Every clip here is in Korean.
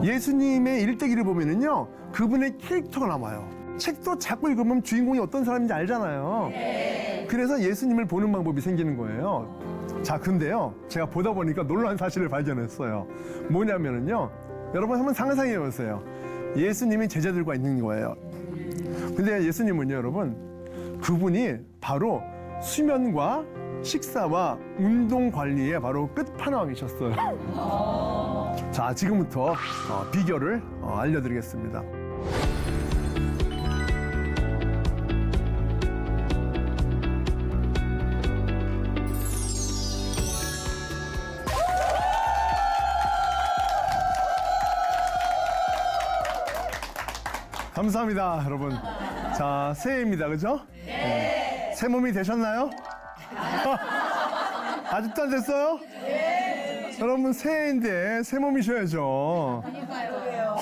예수님의 일대기를 보면은요, 그분의 캐릭터가 나와요. 책도 자꾸 읽으면 주인공이 어떤 사람인지 알잖아요. 그래서 예수님을 보는 방법이 생기는 거예요. 자, 근데요, 제가 보다 보니까 놀라운 사실을 발견했어요. 뭐냐면은요, 여러분 한번 상상해 보세요. 예수님이 제자들과 있는 거예요. 근데 예수님은요, 여러분, 그분이 바로 수면과 식사와 운동 관리에 바로 끝판왕이셨어요. 자, 지금부터 비결을 알려드리겠습니다. 감사합니다, 여러분. 자, 새해입니다, 그죠? 네. 새 몸이 되셨나요? 아직도 안 됐어요? 네. 여러분, 새해인데 새 몸이셔야죠.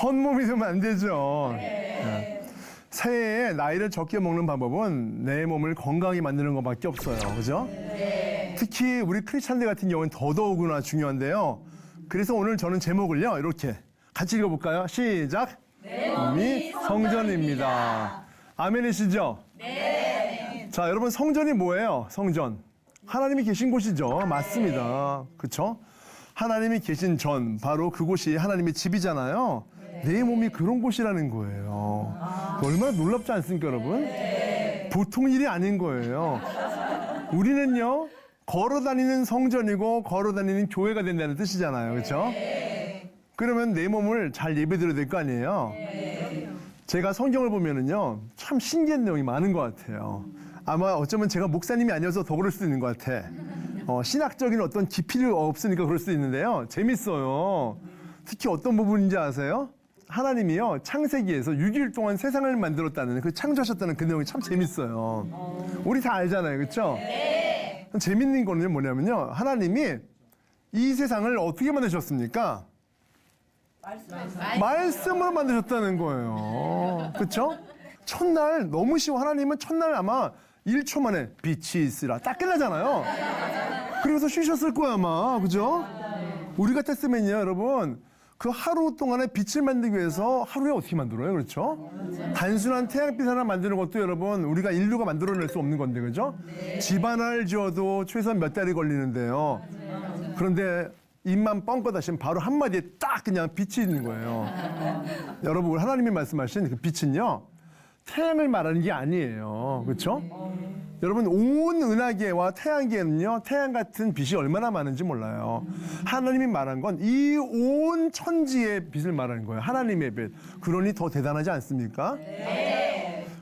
헛몸이 되면 안 되죠. 네. 새해에 나이를 적게 먹는 방법은 내 몸을 건강하게 만드는 것밖에 없어요, 그죠? 네. 특히 우리 크리스찬들 같은 경우는 더더욱이나 중요한데요. 그래서 오늘 저는 제목을요, 이렇게 같이 읽어볼까요? 시작! 내 몸이 성전입니다. 아멘이시죠? 네. 자, 여러분, 성전이 뭐예요? 성전. 하나님이 계신 곳이죠. 맞습니다. 그렇죠? 하나님이 계신 전, 바로 그곳이 하나님의 집이잖아요. 내 몸이 그런 곳이라는 거예요. 얼마나 놀랍지 않습니까, 여러분? 보통 일이 아닌 거예요. 우리는요, 걸어다니는 성전이고 걸어다니는 교회가 된다는 뜻이잖아요. 그렇죠? 그러면 내 몸을 잘 예배드려야 될 거 아니에요? 제가 성경을 보면은요, 참 신기한 내용이 많은 것 같아요. 아마 어쩌면 제가 목사님이 아니어서 더 그럴 수도 있는 것 같아. 신학적인 어떤 깊이가 없으니까 그럴 수도 있는데요. 재밌어요. 특히 어떤 부분인지 아세요? 하나님이요, 창세기에서 6일 동안 세상을 만들었다는, 그 창조하셨다는 그 내용이 참 재밌어요. 우리 다 알잖아요. 그렇죠? 재밌는 거는 뭐냐면요, 하나님이 이 세상을 어떻게 만드셨습니까? 말씀으로 만드셨다는 거예요. 그렇죠? 첫날 너무 쉬워. 하나님은 첫날 아마 1초 만에 빛이 있으라 딱 끝나잖아요. 그래서 쉬셨을 거야 아마. 그죠? 우리 같았으면요, 여러분, 그 하루 동안에 빛을 만들기 위해서 하루에 어떻게 만들어요? 그렇죠? 단순한 태양빛 하나 만드는 것도 여러분, 우리가 인류가 만들어낼 수 없는 건데, 그죠? 집 하나를 지어도 최소한 몇 달이 걸리는데요. 그런데 입만 뻥긋 하시면 바로 한마디에 딱 그냥 빛이 있는 거예요. 여러분, 하나님이 말씀하신 그 빛은요, 태양을 말하는 게 아니에요. 그렇죠? 여러분, 온 은하계와 태양계는요, 태양 같은 빛이 얼마나 많은지 몰라요. 하나님이 말한 건 이 온 천지의 빛을 말하는 거예요. 하나님의 빛. 그러니 더 대단하지 않습니까?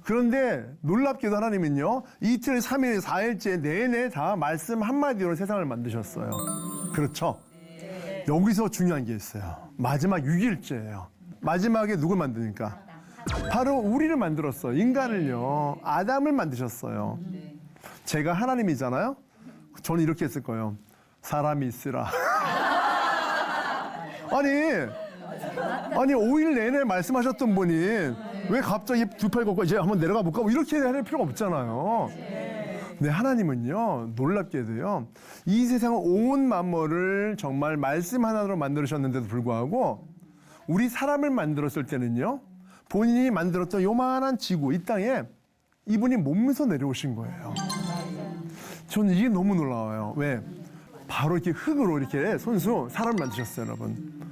그런데 놀랍게도 하나님은요, 이틀, 3일, 4일째 내내 다 말씀 한마디로 세상을 만드셨어요. 그렇죠? 여기서 중요한 게 있어요. 마지막 6일째예요. 마지막에 누굴 만드니까? 바로 우리를 만들었어요. 인간을요. 아담을 만드셨어요. 제가 하나님이잖아요. 저는 이렇게 했을 거예요. 사람이 있으라. 아니 5일 내내 말씀하셨던 분이 왜 갑자기 두 팔 걷고 이제 한번 내려가 볼까? 이렇게 할 필요가 없잖아요. 근데 하나님은요, 놀랍게도요, 이 세상의 온 만물을 정말 말씀 하나로 만들으셨는데도 불구하고 우리 사람을 만들었을 때는요, 본인이 만들었던 요만한 지구, 이 땅에 이분이 몸에서 내려오신 거예요. 저는 이게 너무 놀라워요. 왜? 바로 이렇게 흙으로 이렇게 손수 사람을 만드셨어요, 여러분.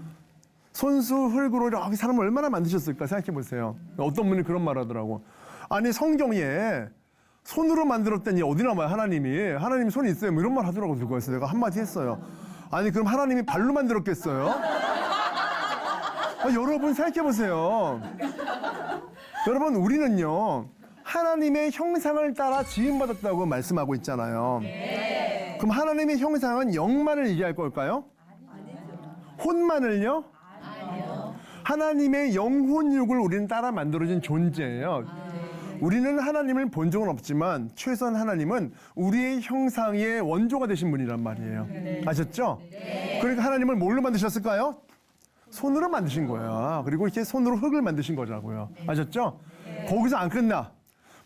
손수 흙으로 이렇게 사람을 얼마나 만드셨을까 생각해 보세요. 어떤 분이 그런 말 하더라고. 아니, 성경에 손으로 만들었더니 어디 나와요, 하나님이 손이 있어요, 뭐 이런 말 하더라고. 그래서 내가 한마디 했어요. 아니, 그럼 하나님이 발로 만들었겠어요? 여러분 생각해 보세요. 여러분, 우리는요, 하나님의 형상을 따라 지음받았다고 말씀하고 있잖아요. 그럼 하나님의 형상은 영만을 얘기할 걸까요? 혼만을요? 하나님의 영혼육을 우리는 따라 만들어진 존재예요. 우리는 하나님을 본 적은 없지만 최소한 하나님은 우리의 형상의 원조가 되신 분이란 말이에요. 아셨죠? 그러니까 하나님을 뭘로 만드셨을까요? 손으로 만드신 거야. 그리고 이렇게 손으로 흙을 만드신 거라고요. 아셨죠? 거기서 안 끝나.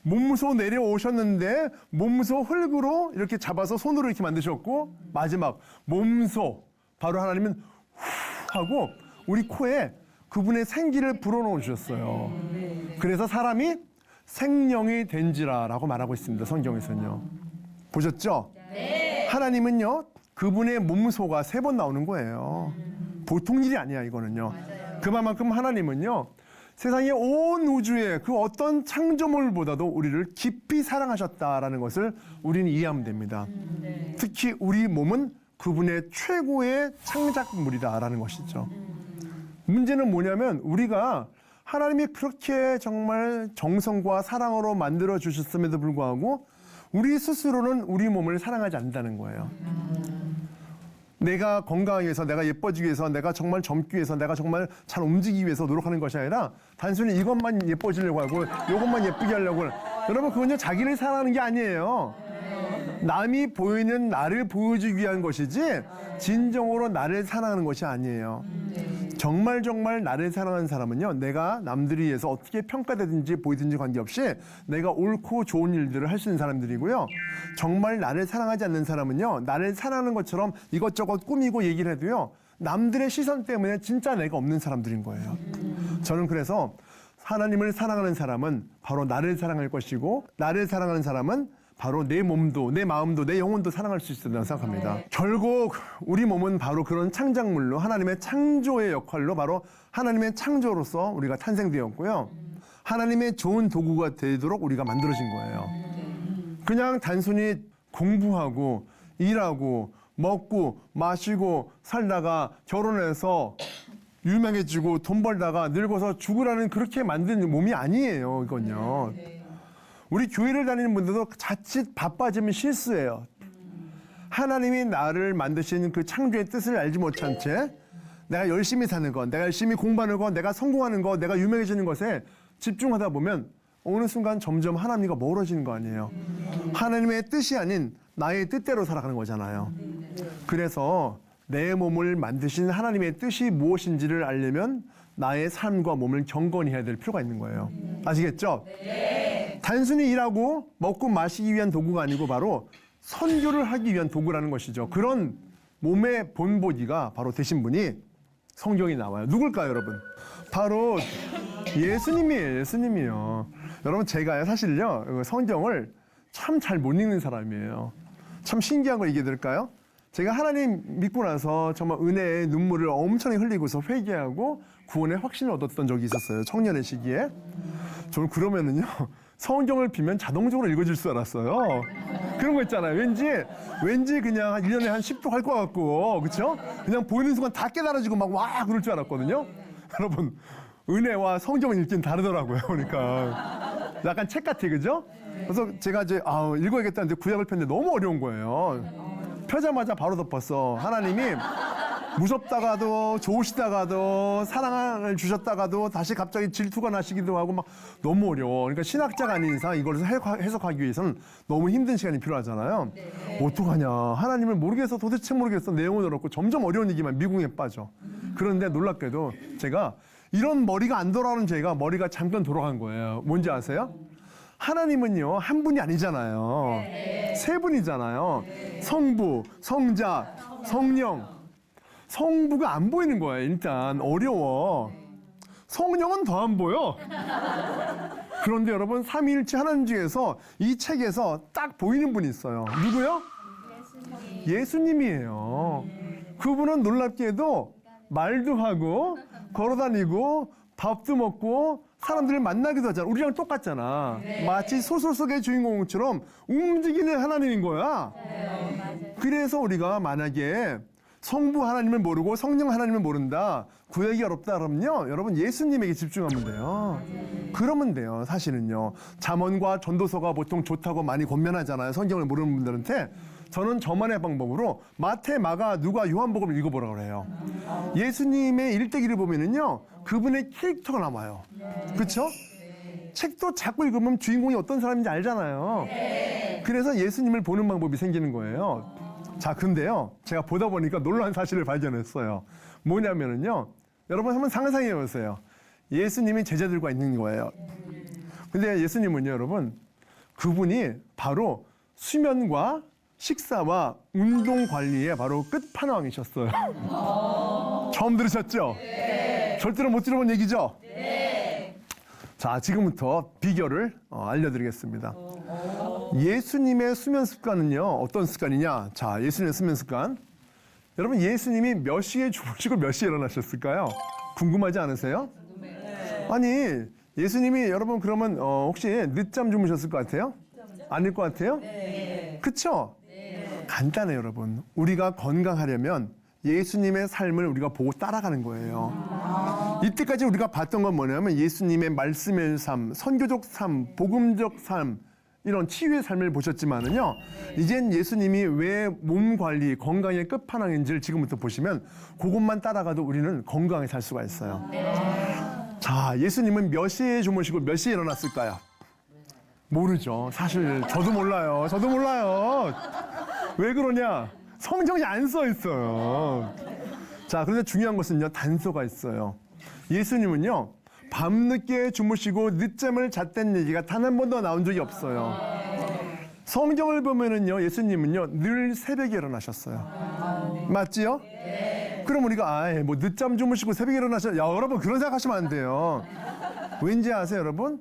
몸소 내려오셨는데 몸소 흙으로 이렇게 잡아서 손으로 이렇게 만드셨고, 마지막 몸소 바로 하나님은 후 하고 우리 코에 그분의 생기를 불어넣어 주셨어요. 그래서 사람이 생명이 된지라라고 말하고 있습니다. 성경에서는요. 보셨죠? 하나님은요, 그분의 몸소가 3번 나오는 거예요. 보통 일이 아니야, 이거는요. 그만큼 하나님은요, 세상의 온 우주의 그 어떤 창조물보다도 우리를 깊이 사랑하셨다라는 것을 우리는 이해하면 됩니다. 특히 우리 몸은 그분의 최고의 창작물이다라는 것이죠. 문제는 뭐냐면 우리가 하나님이 그렇게 정말 정성과 사랑으로 만들어 주셨음에도 불구하고 우리 스스로는 우리 몸을 사랑하지 않는다는 거예요. 내가 건강하기 위해서, 내가 예뻐지기 위해서, 내가 정말 젊기 위해서, 내가 정말 잘 움직이기 위해서 노력하는 것이 아니라 단순히 이것만 예뻐지려고 하고 이것만 예쁘게 하려고 여러분, 그건요 자기를 사랑하는 게 아니에요. 남이 보이는 나를 보여주기 위한 것이지 진정으로 나를 사랑하는 것이 아니에요. 정말 나를 사랑하는 사람은요, 내가 남들에 의해서 어떻게 평가되든지 보이든지 관계없이 내가 옳고 좋은 일들을 할 수 있는 사람들이고요. 정말 나를 사랑하지 않는 사람은요, 나를 사랑하는 것처럼 이것저것 꾸미고 얘기를 해도요, 남들의 시선 때문에 진짜 내가 없는 사람들인 거예요. 저는 그래서 하나님을 사랑하는 사람은 바로 나를 사랑할 것이고, 나를 사랑하는 사람은 바로 내 몸도, 내 마음도, 내 영혼도 사랑할 수 있다고 생각합니다. 결국 우리 몸은 바로 그런 창작물로, 하나님의 창조의 역할로, 바로 하나님의 창조로서 우리가 탄생되었고요. 하나님의 좋은 도구가 되도록 우리가 만들어진 거예요. 그냥 단순히 공부하고 일하고 먹고 마시고 살다가 결혼해서 유명해지고 돈 벌다가 늙어서 죽으라는 그렇게 만든 몸이 아니에요, 이건요. 우리 교회를 다니는 분들도 자칫 바빠지면 실수예요. 하나님이 나를 만드신 그 창조의 뜻을 알지 못한 채 내가 열심히 사는 것, 내가 열심히 공부하는 것, 내가 성공하는 것, 내가 유명해지는 것에 집중하다 보면 어느 순간 점점 하나님과 멀어지는 거 아니에요. 하나님의 뜻이 아닌 나의 뜻대로 살아가는 거잖아요. 그래서 내 몸을 만드신 하나님의 뜻이 무엇인지를 알려면 나의 삶과 몸을 경건히 해야 될 필요가 있는 거예요. 아시겠죠? 단순히 일하고 먹고 마시기 위한 도구가 아니고 바로 선교를 하기 위한 도구라는 것이죠. 그런 몸의 본보기가 바로 되신 분이 성경에 나와요. 누굴까요, 여러분? 바로 예수님이에요. 예수님이요. 여러분, 제가 사실요, 성경을 참 잘 못 읽는 사람이에요. 참 신기한 걸 얘기해 드릴까요? 제가 하나님 믿고 나서 정말 은혜의 눈물을 엄청 흘리고서 회개하고 구원의 확신을 얻었던 적이 있었어요. 청년의 시기에. 저는 그러면은요, 성경을 비면 자동적으로 읽어질 줄 알았어요. 그런 거 있잖아요. 왠지 그냥 1년에 한 10도 할 것 같고, 그쵸? 그냥 보이는 순간 다 깨달아지고 막 와! 그럴 줄 알았거든요. 여러분, 은혜와 성경을 읽긴 다르더라고요. 그러니까. 약간 책 같아, 그죠? 그래서 제가 이제, 읽어야겠다는데 구약을 폈는데 너무 어려운 거예요. 펴자마자 바로 덮었어. 하나님이 무섭다가도 좋으시다가도 사랑을 주셨다가도 다시 갑자기 질투가 나시기도 하고 막 너무 어려워. 그러니까 신학자가 아닌 이상 이걸 해석하기 위해서는 너무 힘든 시간이 필요하잖아요. 어떡하냐. 하나님을 모르겠어. 도대체 모르겠어. 내용은 어렵고 점점 어려운 얘기만 미궁에 빠져. 그런데 놀랍게도 제가 이런 머리가 안 돌아오는 제가 머리가 잠깐 돌아간 거예요. 뭔지 아세요? 하나님은요, 한 분이 아니잖아요. 3분이잖아요. 성부, 성자, 성령. 성부가 안 보이는 거예요. 일단 어려워. 성령은 더 안 보여. 그런데 여러분, 삼위일체 하나님 중에서 이 책에서 딱 보이는 분이 있어요. 누구요? 예수님이에요. 그분은 놀랍게도 말도 하고 걸어다니고 밥도 먹고 사람들을 만나기도 하잖아. 우리랑 똑같잖아. 마치 소설 속의 주인공처럼 움직이는 하나님인 거야. 그래서 우리가 만약에 성부 하나님을 모르고 성령 하나님을 모른다, 구하기 어렵다 그러면요, 여러분 예수님에게 집중하면 돼요. 그러면 돼요. 사실은요, 잠언과 전도서가 보통 좋다고 많이 권면하잖아요, 성경을 모르는 분들한테. 저는 저만의 방법으로 마태, 마가, 누가, 요한복음을 읽어보라고 그래요. 예수님의 일대기를 보면은요, 그분의 캐릭터가 나와요. 그렇죠? 책도 자꾸 읽으면 주인공이 어떤 사람인지 알잖아요. 그래서 예수님을 보는 방법이 생기는 거예요. 자, 근데요, 제가 보다 보니까 놀라운 사실을 발견했어요. 뭐냐면은요, 여러분 한번 상상해 보세요. 예수님이 제자들과 있는 거예요. 근데 예수님은요, 여러분, 그분이 바로 수면과 식사와 운동 관리의 바로 끝판왕이셨어요. 처음 들으셨죠? 절대로 못 들어본 얘기죠? 자, 지금부터 비결을 알려드리겠습니다. 예수님의 수면 습관은요, 어떤 습관이냐? 자, 예수님의 수면 습관. 여러분, 예수님이 몇 시에 주무시고 몇 시에 일어나셨을까요? 궁금하지 않으세요? 아니, 예수님이 여러분 그러면 혹시 늦잠 주무셨을 것 같아요? 아닐 것 같아요? 그쵸? 간단해요, 여러분. 우리가 건강하려면 예수님의 삶을 우리가 보고 따라가는 거예요. 이때까지 우리가 봤던 건 뭐냐면 예수님의 말씀의 삶, 선교적 삶, 복음적 삶, 이런 치유의 삶을 보셨지만은요, 이젠 예수님이 왜 몸 관리, 건강의 끝판왕인지를 지금부터 보시면 그것만 따라가도 우리는 건강하게 살 수가 있어요. 자, 예수님은 몇 시에 주무시고 몇 시에 일어났을까요? 모르죠. 사실 저도 몰라요. 왜 그러냐? 성경이 안 써 있어요. 자, 그런데 중요한 것은요, 단서가 있어요. 예수님은요, 밤늦게 주무시고 늦잠을 잤다는 얘기가 단 한 번도 나온 적이 없어요. 성경을 보면은요, 예수님은요, 늘 새벽에 일어나셨어요. 맞지요? 그럼 우리가 뭐 늦잠 주무시고 새벽에 일어나셨, 야, 여러분 그런 생각하시면 안 돼요. 왠지 아세요, 여러분?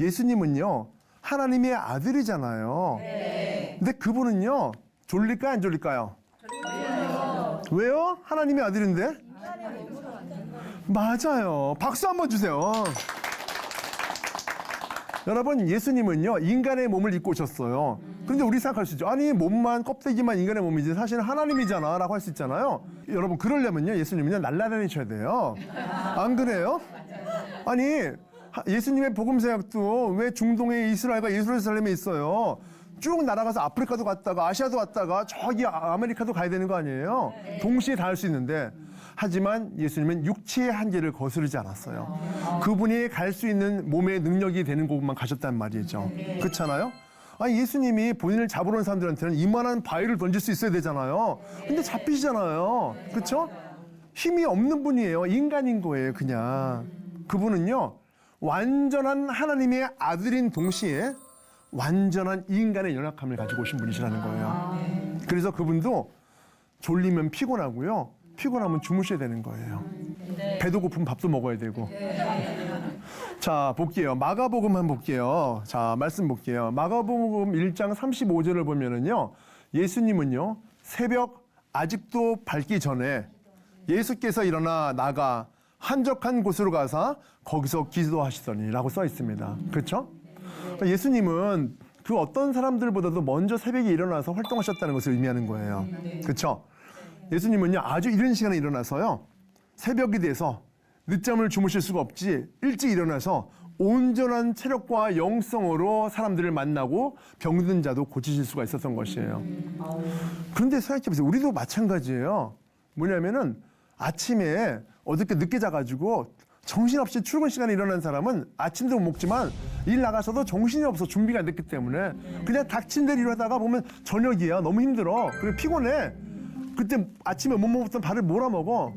예수님은요, 하나님의 아들이잖아요. 근데 그분은요, 졸릴까요, 안 졸릴까요? 왜요? 하나님의 아들인데? 맞아요. 박수 한번 주세요. 여러분, 예수님은요, 인간의 몸을 입고 오셨어요. 그런데 우리 생각할 수 있죠. 아니, 몸만, 껍데기만 인간의 몸이지 사실은 하나님이잖아 라고 할 수 있잖아요. 여러분, 그러려면요, 예수님은요, 날아다니셔야 돼요. 안 그래요? 아니, 예수님의 복음서약도 왜 중동의 이스라엘과 예루살렘에 있어요? 쭉 날아가서 아프리카도 갔다가 아시아도 갔다가 저기 아메리카도 가야 되는 거 아니에요? 동시에 다 할 수 있는데, 하지만 예수님은 육체의 한계를 거스르지 않았어요. 그분이 갈 수 있는 몸의 능력이 되는 곳만 가셨단 말이죠. 그렇잖아요? 아니, 예수님이 본인을 잡으러 온 사람들한테는 이만한 바위를 던질 수 있어야 되잖아요. 근데 잡히시잖아요. 그렇죠? 힘이 없는 분이에요. 인간인 거예요, 그냥. 그분은요, 완전한 하나님의 아들인 동시에 완전한 인간의 연약함을 가지고 오신 분이시라는 거예요. 그래서 그분도 졸리면 피곤하고요. 피곤하면 주무셔야 되는 거예요. 배도 고프면 밥도 먹어야 되고. 자, 볼게요. 마가복음 한번 볼게요. 자, 말씀 볼게요. 마가복음 1장 35절을 보면은요, 예수님은요, 새벽 아직도 밝기 전에 예수께서 일어나 나가 한적한 곳으로 가서 거기서 기도하시더니라고 써 있습니다. 그렇죠? 예수님은 그 어떤 사람들보다도 먼저 새벽에 일어나서 활동하셨다는 것을 의미하는 거예요. 그렇죠? 예수님은요, 아주 이른 시간에 일어나서요, 새벽이 돼서 늦잠을 주무실 수가 없지, 일찍 일어나서 온전한 체력과 영성으로 사람들을 만나고 병든 자도 고치실 수가 있었던 것이에요. 그런데 생각해보세요. 우리도 마찬가지예요. 뭐냐면은 아침에 어저께 늦게 자가지고 정신없이 출근 시간에 일어난 사람은 아침도 못 먹지만 일 나가서도 정신이 없어, 준비가 안 됐기 때문에 그냥 닥친 대로 일하다가 보면 저녁이야. 너무 힘들어. 그래, 피곤해. 그때 아침에 못 먹었던 밥을 몰아 먹어.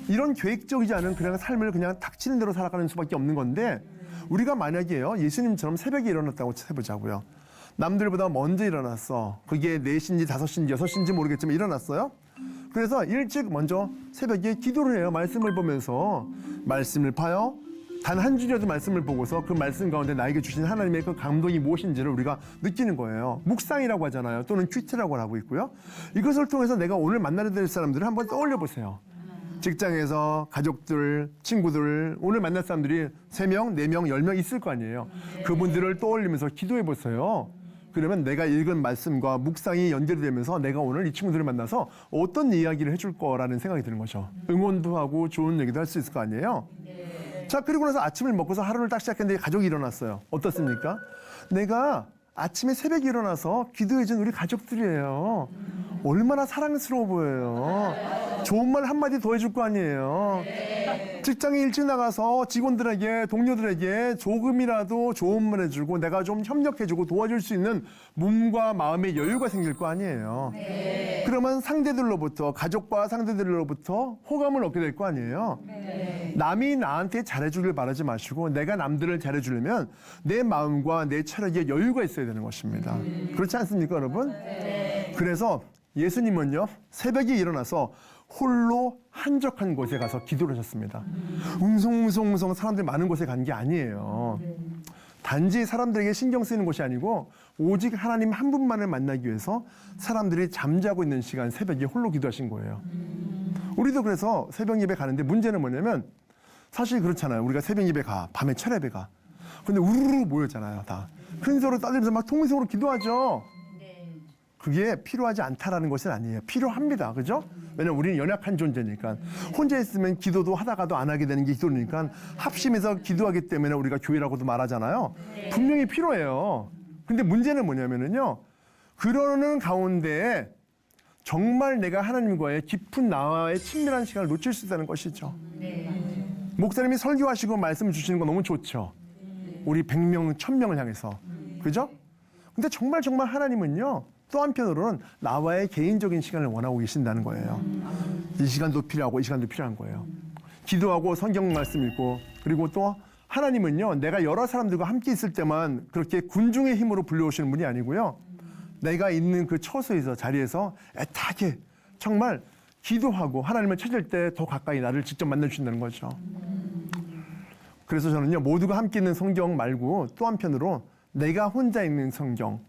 이런 계획적이지 않은 그냥 삶을 그냥 닥치는 대로 살아가는 수밖에 없는 건데, 우리가 만약에요, 예수님처럼 새벽에 일어났다고 해보자고요. 남들보다 먼저 일어났어. 그게 4시인지 5시인지 6시인지 모르겠지만 일어났어요. 그래서 일찍 먼저 새벽에 기도를 해요. 말씀을 보면서 말씀을 봐요. 단 한 줄이라도 말씀을 보고서 그 말씀 가운데 나에게 주신 하나님의 그 감동이 무엇인지를 우리가 느끼는 거예요. 묵상이라고 하잖아요. 또는 큐티라고 하고 있고요. 이것을 통해서 내가 오늘 만나야 될 사람들을 한번 떠올려 보세요. 직장에서 가족들, 친구들, 오늘 만날 사람들이 3명, 4명, 10명 있을 거 아니에요. 그분들을 떠올리면서 기도해 보세요. 그러면 내가 읽은 말씀과 묵상이 연결되면서 내가 오늘 이 친구들을 만나서 어떤 이야기를 해줄 거라는 생각이 드는 거죠. 응원도 하고 좋은 얘기도 할 수 있을 거 아니에요. 자, 그리고 나서 아침을 먹고서 하루를 딱 시작했는데 가족이 일어났어요. 어떻습니까? 내가 아침에 새벽에 일어나서 기도해준 우리 가족들이에요. 얼마나 사랑스러워 보여요. 좋은 말 한마디 더 해줄 거 아니에요. 직장에 일찍 나가서 직원들에게, 동료들에게 조금이라도 좋은 말 해주고 내가 좀 협력해주고 도와줄 수 있는 몸과 마음의 여유가 생길 거 아니에요. 그러면 상대들로부터, 가족과 상대들로부터 호감을 얻게 될 거 아니에요. 남이 나한테 잘해주길 바라지 마시고 내가 남들을 잘해주려면 내 마음과 내 체력에 여유가 있어야 되는 것입니다. 그렇지 않습니까, 여러분? 그래서 예수님은요, 새벽에 일어나서 홀로 한적한 곳에 가서 기도를 하셨습니다. 웅성웅성 사람들이 많은 곳에 간 게 아니에요. 단지 사람들에게 신경 쓰이는 곳이 아니고 오직 하나님 한 분만을 만나기 위해서 사람들이 잠자고 있는 시간 새벽에 홀로 기도하신 거예요. 우리도 그래서 새벽 예배 가는데 문제는 뭐냐면 사실 그렇잖아요. 우리가 새벽 예배 가, 밤에 철예배 가. 근데 우르르 모였잖아요, 다. 큰 소리 떠들면서 막 통성으로 기도하죠. 그게 필요하지 않다라는 것은 아니에요. 필요합니다. 그죠? 왜냐면 우리는 연약한 존재니까. 혼자 있으면 기도도 하다가도 안 하게 되는 게 기도니까 합심해서 기도하기 때문에 우리가 교회라고도 말하잖아요. 분명히 필요해요. 근데 문제는 뭐냐면은요. 그러는 가운데 정말 내가 하나님과의 깊은 나와의 친밀한 시간을 놓칠 수 있다는 것이죠. 목사님이 설교하시고 말씀을 주시는 건 너무 좋죠. 우리 100명, 1000명을 향해서. 그죠? 근데 정말 하나님은요. 또 한편으로는 나와의 개인적인 시간을 원하고 계신다는 거예요. 이 시간도 필요하고 이 시간도 필요한 거예요. 기도하고 성경 말씀 읽고 그리고 또 하나님은요. 내가 여러 사람들과 함께 있을 때만 그렇게 군중의 힘으로 불러오시는 분이 아니고요. 내가 있는 그 처소에서 자리에서 애타게 정말 기도하고 하나님을 찾을 때 더 가까이 나를 직접 만나주신다는 거죠. 그래서 저는요. 모두가 함께 있는 성경 말고 또 한편으로 내가 혼자 읽는 성경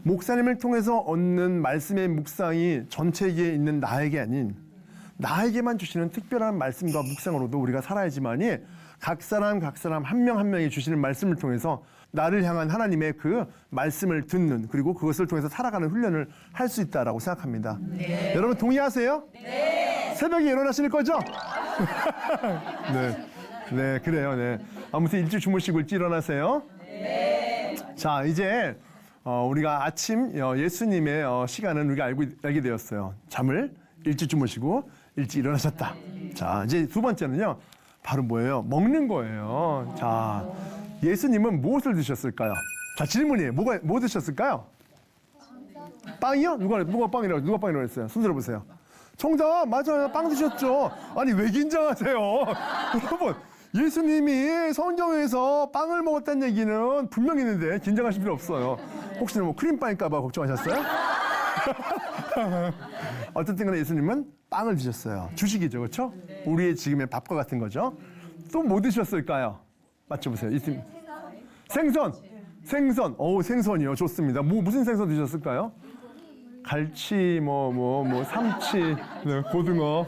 목사님을 통해서 얻는 말씀의 묵상이 전체에 있는 나에게 아닌 나에게만 주시는 특별한 말씀과 묵상으로도 우리가 살아야지만이 각 사람 한 명 한 명이 주시는 말씀을 통해서 나를 향한 하나님의 그 말씀을 듣는 그리고 그것을 통해서 살아가는 훈련을 할 수 있다라고 생각합니다. 네. 여러분 동의하세요? 네. 새벽에 일어나실 거죠? 네, 그래요. 네. 아무튼 일찍 주무시고 일찍 일어나세요. 네. 자, 이제 우리가 아침 예수님의 시간은 우리가 알게 되었어요. 잠을 일찍 주무시고 일찍 일어나셨다. 자, 이제 두 번째는요. 바로 뭐예요? 먹는 거예요. 자, 예수님은 무엇을 드셨을까요? 자, 질문이에요. 뭐 드셨을까요? 빵이요? 누가 빵이라고 했어요? 손 들어보세요. 정답, 맞아요. 빵 드셨죠? 아니, 왜 긴장하세요? 여러분, 예수님이 성경에서 빵을 먹었다는 얘기는 분명히 있는데 긴장하실 필요 없어요. 혹시 뭐 크림빵일까봐 걱정하셨어요? 어쨌든 간에 예수님은 빵을 드셨어요. 주식이죠, 그렇죠? 우리의 지금의 밥과 같은 거죠. 또 뭐 드셨을까요? 맞춰보세요. 예수님. 생선. 생선이요. 좋습니다. 무슨 생선 드셨을까요? 갈치, 삼치, 네, 고등어.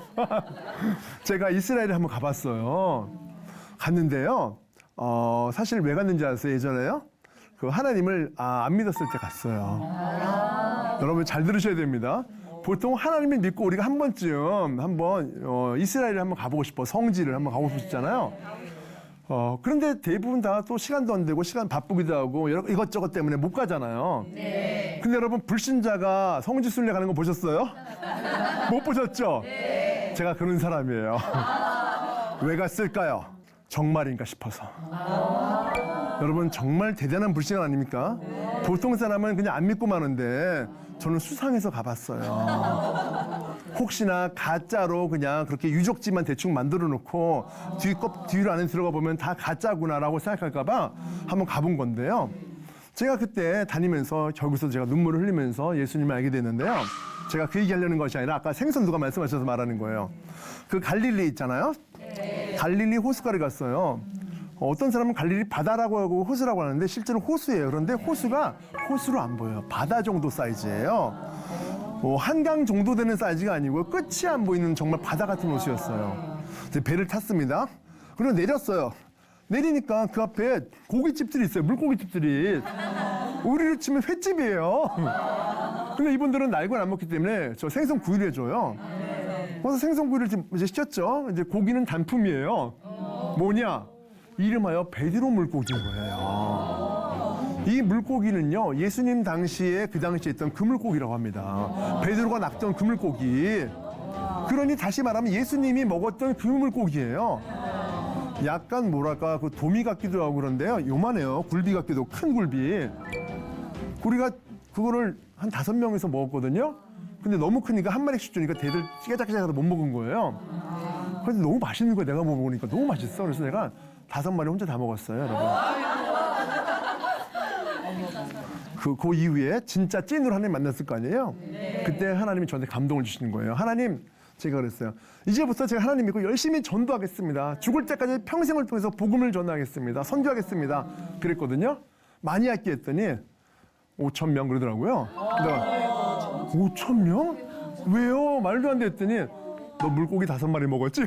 제가 이스라엘에 한번 가봤어요. 갔는데요. 사실 왜 갔는지 아세요? 예전에요? 그 하나님을 안 믿었을 때 갔어요. 여러분 잘 들으셔야 됩니다. 보통 하나님을 믿고 우리가 한 번쯤 이스라엘을 한번 가보고 싶어. 성지를 한번 가고 싶잖아요. 그런데 대부분 다 또 시간도 안 되고 시간 바쁘기도 하고 이것저것 때문에 못 가잖아요. 네. 근데 여러분 불신자가 성지 순례 가는 거 보셨어요? 못 보셨죠? 네. 제가 그런 사람이에요. 왜 갔을까요? 정말인가 싶어서. 여러분 정말 대단한 불신앙 아닙니까? 보통 사람은 그냥 안 믿고 마는데 저는 수상해서 가봤어요. 혹시나 가짜로 그냥 그렇게 유적지만 대충 만들어 놓고 뒤로 안에 들어가 보면 다 가짜구나라고 생각할까 봐 한번 가본 건데요. 제가 그때 다니면서 결국서 제가 눈물을 흘리면서 예수님을 알게 됐는데요. 제가 그 얘기하려는 것이 아니라 아까 생선 누가 말씀하셔서 말하는 거예요. 그 갈릴리 있잖아요. 갈릴리 호수가를 갔어요. 어떤 사람은 갈릴리 바다라고 하고 호수라고 하는데 실제로 호수예요. 그런데 호수가 호수로 안 보여요. 바다 정도 사이즈예요. 한강 정도 되는 사이즈가 아니고 끝이 안 보이는 정말 바다 같은 호수였어요. 배를 탔습니다. 그리고 내렸어요. 내리니까 그 앞에 고깃집들이 있어요. 물고기집들이. 우리로 치면 횟집이에요. 근데 이분들은 날고는 안 먹기 때문에 저 생선 구이를 해줘요. 그래서 생선 구이를 이제 시켰죠. 이제 고기는 단품이에요. 뭐냐? 이름하여 베드로 물고기인 거예요. 이 물고기는요, 예수님 당시에 그 당시에 있던 그 물고기라고 합니다. 베드로가 낚던 그 물고기. 그러니 다시 말하면 예수님이 먹었던 그 물고기예요. 약간 뭐랄까 그 도미 같기도 하고 그런데요, 요만해요. 굴비 같기도 큰 굴비. 우리가 그거를 한 5명에서 먹었거든요. 근데 너무 크니까 한 마리씩 주니까 대들 깨작깨작해서 못 먹은 거예요. 그래서 너무 맛있는 거야. 내가 먹으니까 너무 맛있어. 그래서 내가 5마리 혼자 다 먹었어요, 여러분. 그 이후에 진짜 찐으로 하나님 만났을 거 아니에요? 그때 하나님이 저한테 감동을 주시는 거예요. 하나님, 제가 그랬어요. 이제부터 제가 하나님 믿고 열심히 전도하겠습니다. 죽을 때까지 평생을 통해서 복음을 전하겠습니다. 선교하겠습니다. 그랬거든요. 많이 할게 했더니 5,000명 그러더라고요. 내가 5,000명? 왜요? 말도 안 돼 했더니 너 물고기 5마리 먹었지?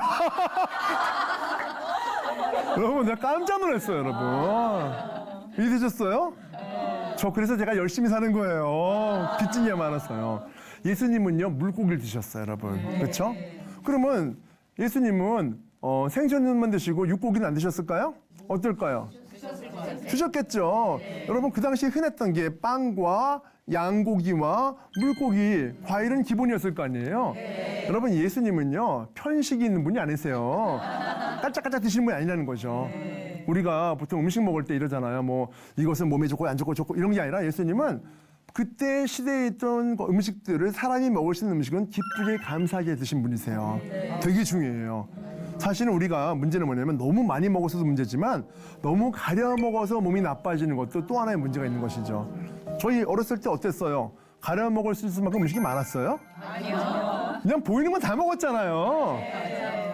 여러분 내가 깜짝 놀랐어요. 여러분 이해되셨어요? 저 그래서 제가 열심히 사는 거예요. 빚진게 많았어요. 예수님은요 물고기를 드셨어요. 여러분 그렇죠? 그러면 예수님은 생선만 드시고 육고기는 안 드셨을까요? 어떨까요? 주셨겠죠. 여러분 그 당시에 흔했던 게 빵과 양고기와 물고기, 과일은 기본이었을 거 아니에요. 여러분 예수님은요 편식이 있는 분이 아니세요. 깔짝깔짝 드시는 분이 아니라는 거죠. 우리가 보통 음식 먹을 때 이러잖아요. 뭐 이것은 몸에 좋고 안 좋고 이런 게 아니라 예수님은 그때 시대에 있던 음식들을 사람이 먹을 수 있는 음식은 기쁘게 감사하게 드신 분이세요. 되게 중요해요. 사실은 우리가 문제는 뭐냐면 너무 많이 먹어서도 문제지만 너무 가려 먹어서 몸이 나빠지는 것도 또 하나의 문제가 있는 것이죠. 저희 어렸을 때 어땠어요? 가려 먹을 수 있을 만큼 음식이 많았어요? 아니요. 그냥 보이는 건 다 먹었잖아요.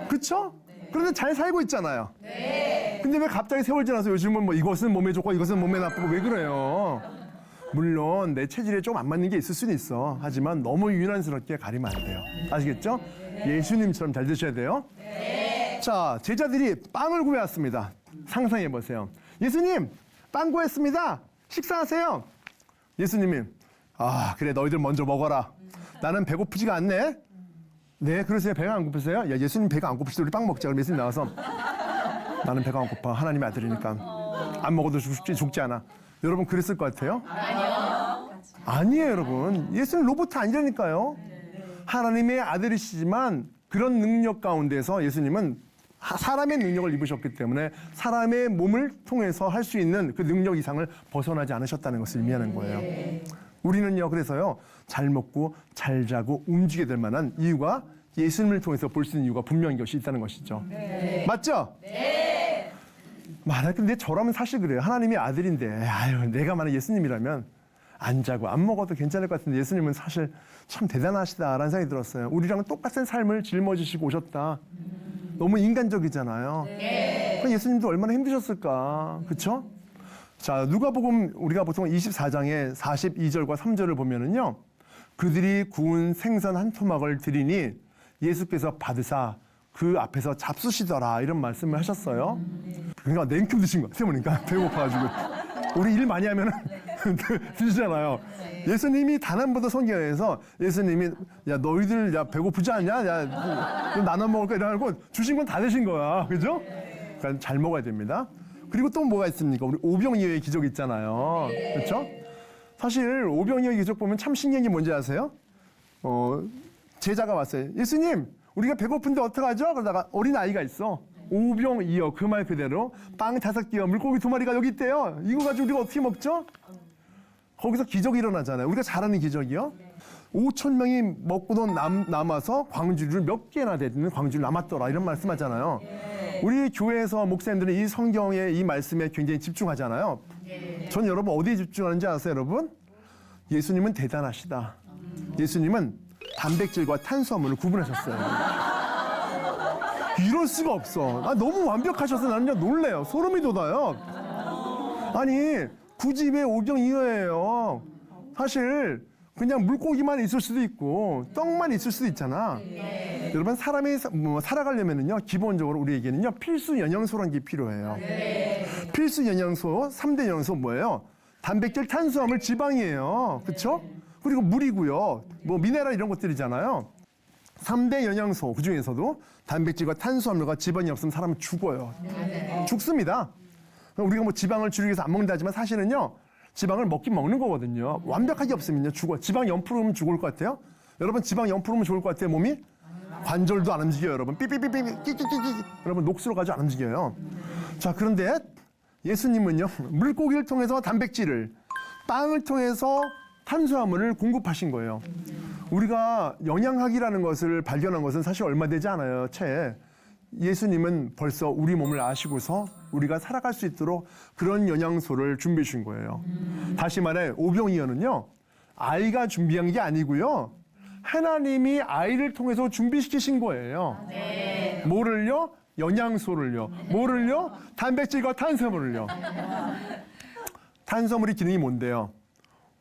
그렇죠? 그런데 잘 살고 있잖아요. 네. 근데 왜 갑자기 세월 지나서 요즘은 뭐 이것은 몸에 좋고 이것은 몸에 나쁘고 왜 그래요? 물론 내 체질에 좀 안 맞는 게 있을 수는 있어. 하지만 너무 유난스럽게 가리면 안 돼요. 아시겠죠? 예수님처럼 잘 드셔야 돼요. 네. 자, 제자들이 빵을 구해왔습니다. 상상해 보세요. 예수님, 빵 구했습니다. 식사하세요. 예수님이 그래 너희들 먼저 먹어라. 나는 배고프지가 않네. 네, 그러세요. 배가 안 고프세요? 야, 예수님 배가 안 고프시죠? 우리 빵 먹자. 그럼 예수님 나와서 나는 배가 안 고파. 하나님의 아들이니까 안 먹어도 죽지 않아. 여러분 그랬을 것 같아요? 아니에요, 여러분. 예수는 로봇 아니라니까요. 하나님의 아들이시지만 그런 능력 가운데서 예수님은 사람의 능력을 입으셨기 때문에 사람의 몸을 통해서 할 수 있는 그 능력 이상을 벗어나지 않으셨다는 것을 의미하는 거예요. 우리는요, 그래서요, 잘 먹고 잘 자고 움직이게 될 만한 이유가 예수님을 통해서 볼 수 있는 이유가 분명한 것이 있다는 것이죠. 네. 맞죠? 네. 근데 저라면 사실 그래요. 하나님이 아들인데, 내가 만약 예수님이라면 안 자고 안 먹어도 괜찮을 것 같은데 예수님은 사실 참 대단하시다라는 생각이 들었어요. 우리랑 똑같은 삶을 짊어지시고 오셨다. 너무 인간적이잖아요. 네. 예수님도 얼마나 힘드셨을까. 그렇죠? 자, 누가복음 우리가 보통 24장의 42절과 3절을 보면은요. 그들이 구운 생선 한 토막을 드리니 예수께서 받으사 그 앞에서 잡수시더라 이런 말씀을 하셨어요. 그러니까 냉큼 드신 거예요. 보니까 배고파가지고 우리 일 많이 하면은 드시잖아요. 예수님이 단 한 번도 성경에서 예수님이 야 너희들 야 배고프지 않냐? 야 나눠 먹을까 이러고 주신 건 다 드신 거야. 그죠? 그러니까 잘 먹어야 됩니다. 그리고 또 뭐가 있습니까? 우리 오병이어의 기적 있잖아요. 그렇죠? 사실 오병이어의 기적 보면 참 신기한 게 뭔지 아세요? 제자가 왔어요. 예수님, 우리가 배고픈데 어떡하죠? 그러다가 어린아이가 있어. 오병이어 그 말 그대로 빵 5개와 물고기 2마리가 여기 있대요. 이거 가지고 우리가 어떻게 먹죠? 거기서 기적이 일어나잖아요. 우리가 잘 아는 기적이요. 5,000명이 먹고도 남아서 광주리를 몇 개나 되는 광주리 남았더라 이런 말씀하잖아요. 우리 교회에서 목사님들은 이 성경의 이 말씀에 굉장히 집중하잖아요. 전 여러분 어디에 집중하는지 아세요, 여러분? 예수님은 대단하시다. 예수님은 단백질과 탄수화물을 구분하셨어요. 이럴 수가 없어. 너무 완벽하셔서 나는요 놀래요. 소름이 돋아요. 아니 굳이 왜 오병이어예요? 사실 그냥 물고기만 있을 수도 있고 떡만 있을 수도 있잖아. 여러분 사람이 살아가려면은요 기본적으로 우리에게는요 필수 영양소라는 게 필요해요. 필수 영양소 3대 영양소 뭐예요? 단백질, 탄수화물, 지방이에요. 그렇죠? 그리고 물이고요. 뭐 미네랄 이런 것들이잖아요. 3대 영양소 그중에서도 단백질과 탄수화물과 지방이 없으면 사람은 죽어요. 죽습니다. 우리가 뭐 지방을 줄이기 위해서 안 먹는다 하지만 사실은요 지방을 먹긴 먹는 거거든요. 완벽하게 없으면요 죽어요. 지방 0%면 죽을 것 같아요? 여러분 지방 0%면 좋을 것 같아요 몸이? 관절도 안 움직여요 여러분. 삐삐삐삐 끼끼끼끼 여러분 녹슬어 가지고 안 움직여요. 자 그런데 예수님은요 물고기를 통해서 단백질을 빵을 통해서 탄수화물을 공급하신 거예요. 우리가 영양학이라는 것을 발견한 것은 사실 얼마 되지 않아요. 채 예수님은 벌써 우리 몸을 아시고서 우리가 살아갈 수 있도록 그런 영양소를 준비해 주신 거예요. 다시 말해 오병이어는요 아이가 준비한 게 아니고요 하나님이 아이를 통해서 준비시키신 거예요. 뭐를요? 영양소를요. 뭐를요? 단백질과 탄수화물을요. 탄수화물의 기능이 뭔데요?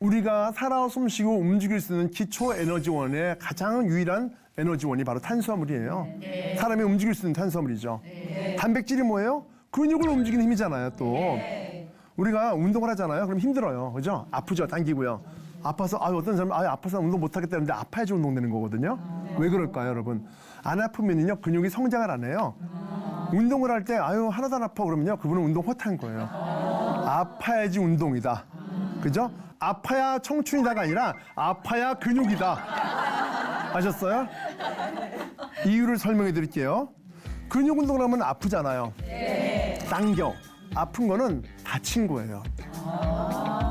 우리가 살아 숨쉬고 움직일 수 있는 기초 에너지원의 가장 유일한 에너지원이 바로 탄수화물이에요. 사람이 움직일 수 있는 탄수화물이죠. 단백질이 뭐예요? 근육을 움직이는 힘이잖아요, 또. 우리가 운동을 하잖아요. 그럼 힘들어요. 그죠? 아프죠? 당기고요. 아파서, 어떤 사람은, 아파서 운동 못 하겠다는데 아파야지 운동되는 거거든요. 왜 그럴까요, 여러분? 안 아프면요, 근육이 성장을 안 해요. 운동을 할 때, 하나도 안 아파 그러면요, 그분은 운동 못한 거예요. 아파야지 운동이다. 그죠? 아파야 청춘이다가 아니라 아파야 근육이다. 아셨어요? 이유를 설명해 드릴게요. 근육 운동을 하면 아프잖아요. 당겨. 아픈 거는 다친 거예요.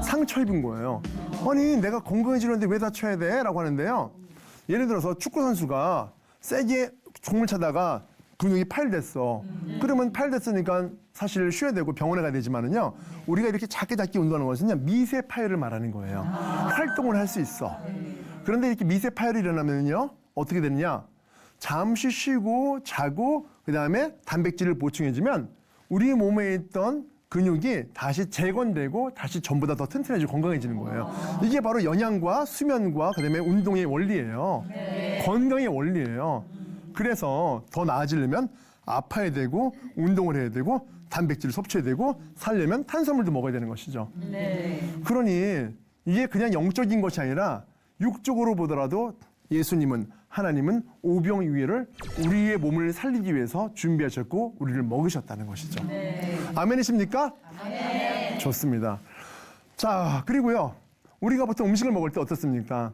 상처 입은 거예요. 아니, 내가 건강해지는데 왜 다쳐야 돼? 라고 하는데요. 예를 들어서 축구 선수가 세게 공을 차다가 근육이 파열됐어. 그러면 파열됐으니까 사실 쉬어야 되고 병원에 가야 되지만은요. 우리가 이렇게 작게 운동하는 것은요. 미세 파열을 말하는 거예요. 활동을 할 수 있어. 그런데 이렇게 미세 파열이 일어나면요. 어떻게 되느냐? 잠시 쉬고 자고 그다음에 단백질을 보충해주면 우리 몸에 있던 근육이 다시 재건되고 다시 전보다 더 튼튼해지고 건강해지는 거예요. 이게 바로 영양과 수면과 그다음에 운동의 원리예요. 건강의 원리예요. 그래서 더 나아지려면 아파야 되고 운동을 해야 되고 단백질을 섭취해야 되고 살려면 탄수화물도 먹어야 되는 것이죠. 그러니 이게 그냥 영적인 것이 아니라 육적으로 보더라도 예수님은 하나님은 오병이어를 우리의 몸을 살리기 위해서 준비하셨고 우리를 먹으셨다는 것이죠. 아멘이십니까? 아멘. 좋습니다. 자, 그리고요. 우리가 보통 음식을 먹을 때 어떻습니까?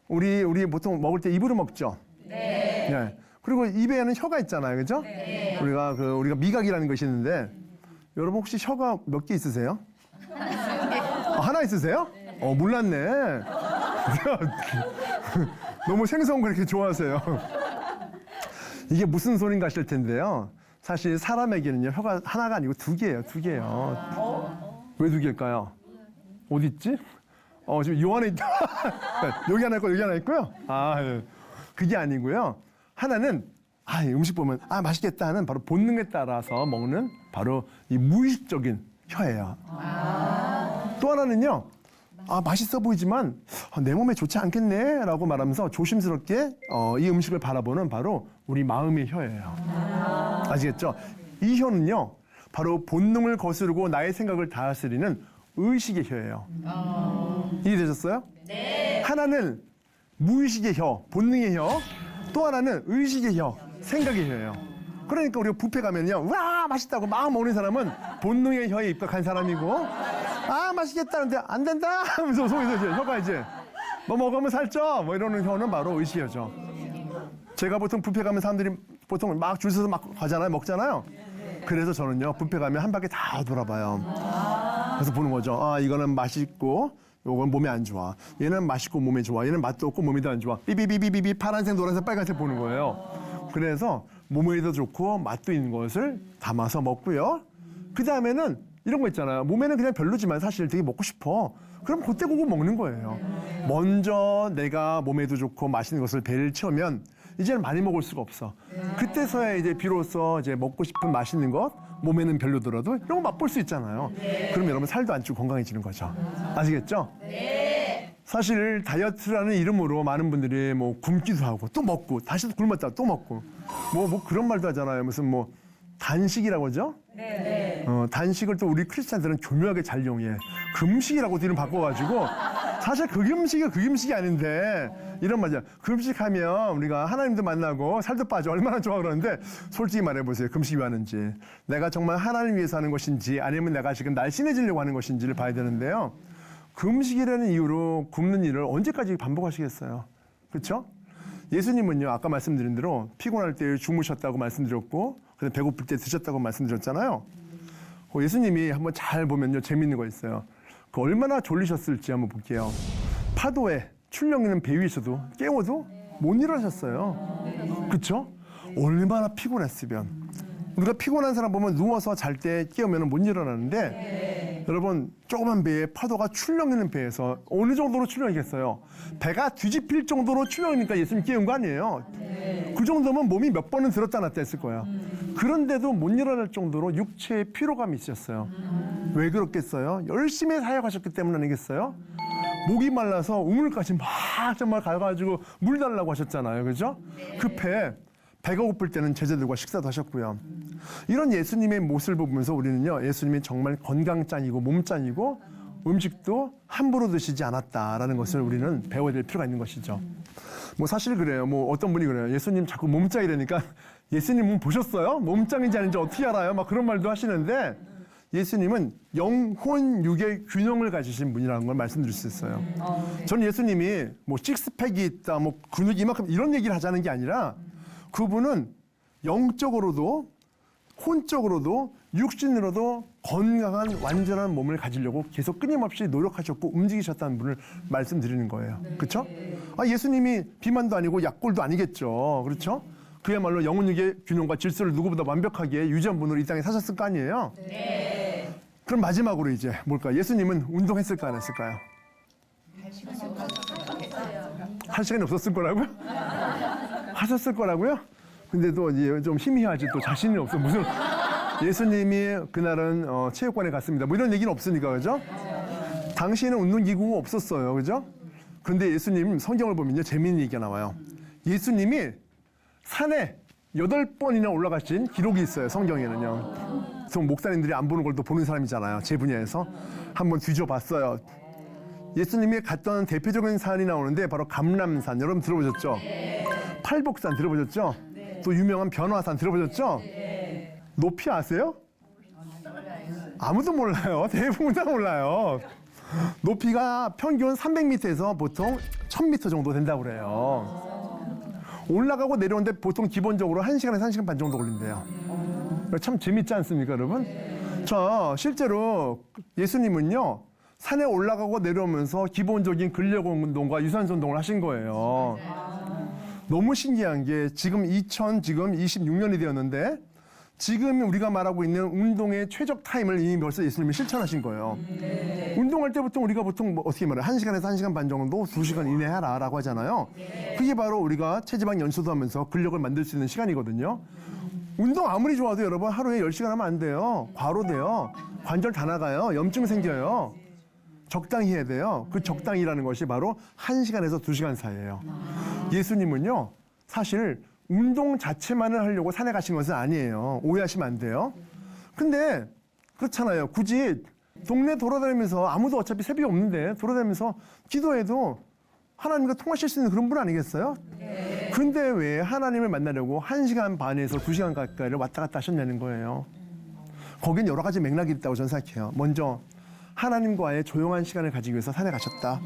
우리 보통 먹을 때 입으로 먹죠. 네. 그리고 입에는 혀가 있잖아요, 그죠? 우리가 미각이라는 것이 있는데 여러분 혹시 혀가 몇 개 있으세요? 하나 있으세요? 몰랐네. 너무 생선 그렇게 좋아하세요. 이게 무슨 소린가 하실 텐데요. 사실 사람에게는요, 혀가 하나가 아니고 두 개예요. 왜 두 개일까요? 어디 있지? 지금 요 안에 있다. 여기 하나 있고 여기 하나 있고요. 그게 아니고요. 하나는 음식 보면 맛있겠다 하는 바로 본능에 따라서 먹는 바로 이 무의식적인 혀예요. 또 하나는요. 맛있어 보이지만 내 몸에 좋지 않겠네 라고 말하면서 조심스럽게 이 음식을 바라보는 바로 우리 마음의 혀예요. 아시겠죠? 이 혀는요. 바로 본능을 거스르고 나의 생각을 다스리는 의식의 혀예요. 이해되셨어요? 네. 하나는 무의식의 혀, 본능의 혀. 또 하나는 의식의 혀, 생각의 혀예요. 그러니까 우리가 뷔페 가면요. 와 맛있다고 막 먹는 사람은 본능의 혀에 입각한 사람이고 맛있겠다는데 안 된다 하면서 속에서 이제 혀가 이제 너 먹으면 살쪄 이러는 혀는 바로 의식의 혀죠. 제가 보통 뷔페 가면 사람들이 보통 막 줄 서서 막 가잖아요. 먹잖아요. 그래서 저는요. 뷔페 가면 한 바퀴 다 돌아봐요. 그래서 보는 거죠. 이거는 맛있고 요건 몸에 안 좋아. 얘는 맛있고 몸에 좋아. 얘는 맛도 없고 몸에도 안 좋아. 삐삐삐삐삐 파란색, 노란색, 빨간색 보는 거예요. 그래서 몸에도 좋고 맛도 있는 것을 담아서 먹고요. 그 다음에는 이런 거 있잖아요. 몸에는 그냥 별로지만 사실 되게 먹고 싶어. 그럼 그때 그거 먹는 거예요. 먼저 내가 몸에도 좋고 맛있는 것을 배를 채우면 이제는 많이 먹을 수가 없어. 그때서야 이제 비로소 이제 먹고 싶은 맛있는 것, 몸에는 별로더라도 이런 거 맛볼 수 있잖아요. 그럼 여러분 살도 안 찌고 건강해지는 거죠. 아시겠죠? 사실 다이어트라는 이름으로 많은 분들이 뭐 굶기도 하고 또 먹고 다시 굶었다 또 먹고 뭐 그런 말도 하잖아요. 무슨 단식이라고 하죠? 단식을 또 우리 크리스찬들은 교묘하게 잘 이용해. 금식이라고 이름 바꿔가지고 사실 그 금식이 아닌데 이런 말이야. 금식하면 우리가 하나님도 만나고 살도 빠져 얼마나 좋아 그러는데 솔직히 말해보세요. 금식이 왜 하는지. 내가 정말 하나님 위해서 하는 것인지 아니면 내가 지금 날씬해지려고 하는 것인지를 봐야 되는데요. 금식이라는 이유로 굶는 일을 언제까지 반복하시겠어요? 그렇죠? 예수님은요. 아까 말씀드린 대로 피곤할 때 주무셨다고 말씀드렸고 그다음에 배고플 때 드셨다고 말씀드렸잖아요. 예수님이 한번 잘 보면요. 재밌는 거 있어요. 그 얼마나 졸리셨을지 한번 볼게요. 파도에 출렁이는 배 위에서도 깨워도 못 일어나셨어요. 그렇죠? 얼마나 피곤했으면. 우리가 피곤한 사람 보면 누워서 잘 때 깨우면 못 일어나는데 여러분, 조그만 배에 파도가 출렁이는 배에서 어느 정도로 출렁이겠어요? 배가 뒤집힐 정도로 출렁이니까 예수님 깨운 거 아니에요? 그 정도면 몸이 몇 번은 들었다 놨다 했을 거예요. 그런데도 못 일어날 정도로 육체의 피로감이 있었어요. 왜 그렇겠어요? 열심히 사역하셨기 때문 아니겠어요? 목이 말라서 우물까지 막 정말 가가지고 물 달라고 하셨잖아요. 그죠? 급해. 배가 고플 때는 제자들과 식사도 하셨고요. 이런 예수님의 모습을 보면서 우리는요, 예수님이 정말 건강짠이고 몸짠이고 음식도 함부로 드시지 않았다라는 것을 우리는 배워야 될 필요가 있는 것이죠. 뭐 사실 그래요. 뭐 어떤 분이 그래요. 예수님 자꾸 몸짱이라니까 예수님 몸 보셨어요? 몸짱인지 아닌지 어떻게 알아요? 막 그런 말도 하시는데 예수님은 영혼, 육의 균형을 가지신 분이라는 걸 말씀드릴 수 있어요. 저는 예수님이 뭐 식스팩이 있다, 뭐 근육이 이만큼 이런 얘기를 하자는 게 아니라 그분은 영적으로도 혼적으로도 육신으로도 건강한 완전한 몸을 가지려고 계속 끊임없이 노력하셨고 움직이셨다는 분을 말씀드리는 거예요. 그렇죠? 예수님이 비만도 아니고 약골도 아니겠죠. 그렇죠? 그야말로 영혼육의 균형과 질서를 누구보다 완벽하게 유지한 분으로 이 땅에 사셨을 거 아니에요? 네. 그럼 마지막으로 이제 뭘까? 예수님은 운동했을까 안 했을까요? 할 시간이 없었을 거라고요? 하셨을 거라고요? 근데도 이제 좀 희미하지 또 자신이 없어. 무슨 예수님이 그날은 체육관에 갔습니다. 뭐 이런 얘기는 없으니까, 그죠? 당시에는 운동기구가 없었어요. 그죠? 근데 예수님 성경을 보면요. 재미있는 얘기가 나와요. 예수님이 산에 8번이나 올라가신 기록이 있어요. 성경에는요. 그래서 목사님들이 안 보는 걸 또 보는 사람이잖아요. 제 분야에서. 한번 뒤져봤어요. 예수님이 갔던 대표적인 산이 나오는데 바로 감람산. 여러분 들어보셨죠? 팔복산 들어보셨죠? 또 유명한 변화산 들어보셨죠? 높이 아세요? 아무도 몰라요. 대부분 다 몰라요. 높이가 평균 300m에서 보통 1000m 정도 된다고 그래요. 올라가고 내려오는데 보통 기본적으로 1시간에서 1시간 반 정도 걸린대요. 참 재밌지 않습니까, 여러분? 자, 실제로 예수님은요, 산에 올라가고 내려오면서 기본적인 근력 운동과 유산소 운동을 하신 거예요. 너무 신기한 게 지금 2026년이 되었는데 지금 우리가 말하고 있는 운동의 최적 타임을 이미 벌써 예수님이 실천하신 거예요. 운동할 때 우리가 보통 뭐 어떻게 말해요? 1시간에서 1시간 반 정도, 2시간 이내 하라라고 하잖아요. 그게 바로 우리가 체지방 연소도 하면서 근력을 만들 수 있는 시간이거든요. 운동 아무리 좋아도 여러분 하루에 10시간 하면 안 돼요. 과로돼요. 관절 다 나가요. 염증 생겨요. 적당히 해야 돼요. 그 적당히라는 것이 바로 1시간에서 2시간 사이예요. 예수님은요, 사실 운동 자체만을 하려고 산에 가신 것은 아니에요. 오해하시면 안 돼요. 근데 그렇잖아요. 굳이 동네 돌아다니면서 아무도 어차피 새벽이 없는데 돌아다니면서 기도해도 하나님과 통하실 수 있는 그런 분 아니겠어요? 네. 근데 왜 하나님을 만나려고 1시간 반에서 2시간 가까이를 왔다 갔다 하셨냐는 거예요. 거긴 여러 가지 맥락이 있다고 저는 생각해요. 먼저 하나님과의 조용한 시간을 가지기 위해서 산에 가셨다.